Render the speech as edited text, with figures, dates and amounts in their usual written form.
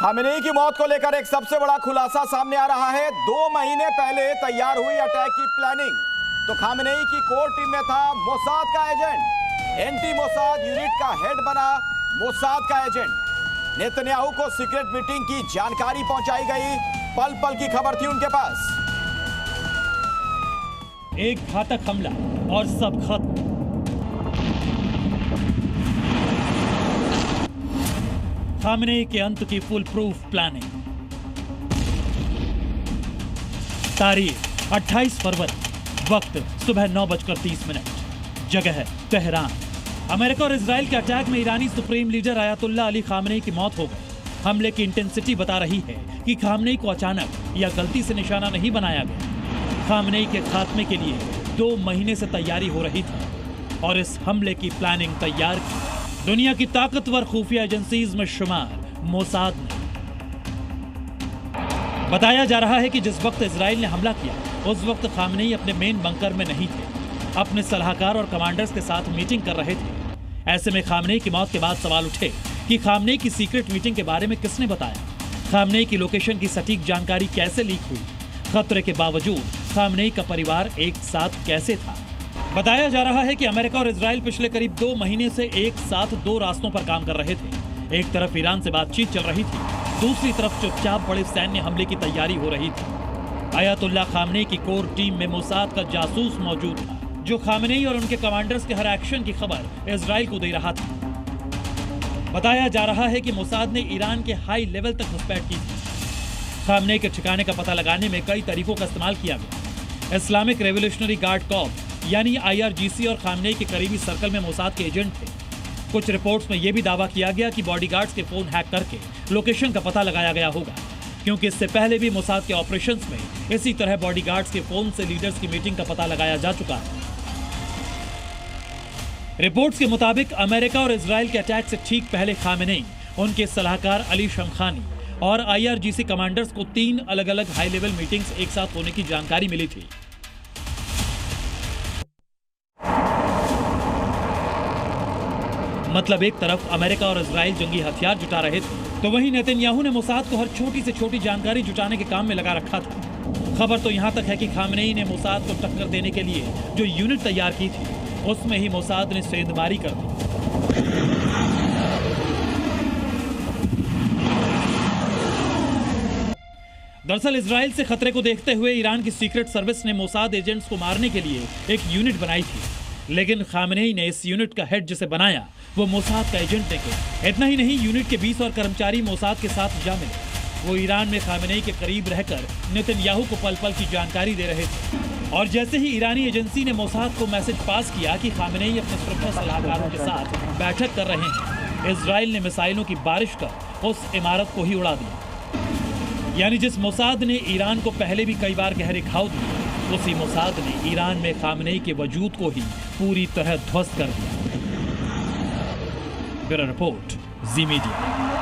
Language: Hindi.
खामेनेई की मौत को लेकर एक सबसे बड़ा खुलासा सामने आ रहा है। 2 महीने पहले तैयार हुई अटैक की प्लानिंग तो खामेनेई की कोर टीम में था मोसाद का एजेंट। एंटी मोसाद यूनिट का हेड बना मोसाद का एजेंट। नेतन्याहू को सीक्रेट मीटिंग की जानकारी पहुंचाई गई, पल पल की खबर थी उनके पास। एक घातक हमला और सब खत्म। खामेनेई के अंत की फुल प्रूफ प्लानिंग। तारीख 28 फरवरी, वक्त सुबह 9:30। जगह तेहरान। अमेरिका और इजराइल के अटैक में ईरानी supreme leader Ayatollah Ali Khamenei की मौत हो गई। हमले की इंटेंसिटी बता रही है कि खामेनेई को अचानक या गलती से निशाना नहीं बनाया गया। खामेनेई के खात्मे के लिए 2 महीने से तैयारी हो रही थी और इस हमले की प्लानिंग तैयार की दुनिया की ताकतवर खुफिया एजेंसीज में शुमार मोसाद ने। बताया जा रहा है कि जिस वक्त इजराइल ने हमला किया उस वक्त खामेनेई अपने मेन बंकर में नहीं थे, अपने सलाहकार और कमांडर्स के साथ मीटिंग कर रहे थे। ऐसे में खामेनेई की मौत के बाद सवाल उठे कि खामेनेई की सीक्रेट मीटिंग के बारे में किसने बताया, खामेनेई की लोकेशन की सटीक जानकारी कैसे लीक हुई, खतरे के बावजूद खामेनेई का परिवार एक साथ कैसे था। बताया जा रहा है कि अमेरिका और इजराइल पिछले करीब 2 महीने से एक साथ 2 रास्तों पर काम कर रहे थे। एक तरफ ईरान से बातचीत चल रही थी, दूसरी तरफ चुपचाप बड़े सैन्य हमले की तैयारी हो रही थी। अयातुल्लाह खामेनेई की कोर टीम में मोसाद का जासूस मौजूद था, जो खामेनेई और उनके कमांडर्स के हर एक्शन की खबर इजराइल को दे रहा था। बताया जा रहा है कि मोसाद ने ईरान के हाई लेवल तक घुसपैठ की थी। खामेनेई के ठिकाने का पता लगाने में कई तरीकों का इस्तेमाल किया गया। इस्लामिक रेवोल्यूशनरी गार्ड कॉर्प्स यानी IRGC और खामेनेई के करीबी सर्कल में मोसाद के एजेंट थे। कुछ रिपोर्ट्स में यह भी दावा किया गया कि बॉडीगार्ड्स के फोन हैक करके लोकेशन का पता लगाया गया होगा, क्योंकि इससे पहले भी मोसाद के ऑपरेशंस में इसी तरह बॉडीगार्ड्स के फोन से लीडर्स की मीटिंग का पता लगाया जा चुका है। रिपोर्ट्स के मुताबिक अमेरिका और इजराइल के अटैक से ठीक पहले खामेनेई, उनके सलाहकार अली शमखानी और IRGC कमांडर्स को 3 अलग अलग हाई लेवल मीटिंग्स एक साथ होने की जानकारी मिली थी। मतलब एक तरफ अमेरिका और इजराइल जंगी हथियार जुटा रहे थे, तो वहीं नेतन्याहू ने मोसाद को हर छोटी से छोटी जानकारी जुटाने के काम में लगा रखा था। खबर तो यहां तक है कि खामेनेई ने मोसाद को टक्कर देने के लिए जो यूनिट तैयार की थी, उसमें ही मोसाद ने सेंधमारी कर दी। दरअसल इजराइल से खतरे को देखते हुए ईरान की सीक्रेट सर्विस ने मोसाद एजेंट्स को मारने के लिए एक यूनिट बनाई थी, लेकिन खामेनेई ने इस यूनिट का हेड जिसे बनाया वो मोसाद का एजेंट निकला। इतना ही नहीं, यूनिट के 20 और कर्मचारी मोसाद के साथ जा मिले। वो ईरान में खामेनेई के करीब रहकर नेतन्याहू को पल पल की जानकारी दे रहे थे। और जैसे ही ईरानी एजेंसी ने मोसाद को मैसेज पास किया कि खामेनेई अपने सुरक्षा सलाहकारों के साथ बैठक कर रहे हैं, इजराइल ने मिसाइलों की बारिश कर उस इमारत को ही उड़ा दिया। यानी जिस मोसाद ने ईरान को पहले भी कई बार गहरे घाव दिए, उसी मोसाद ने ईरान में खामेनेई के वजूद को ही पूरी तरह ध्वस्त कर दिया। ब्यूरो रिपोर्ट, जी मीडिया।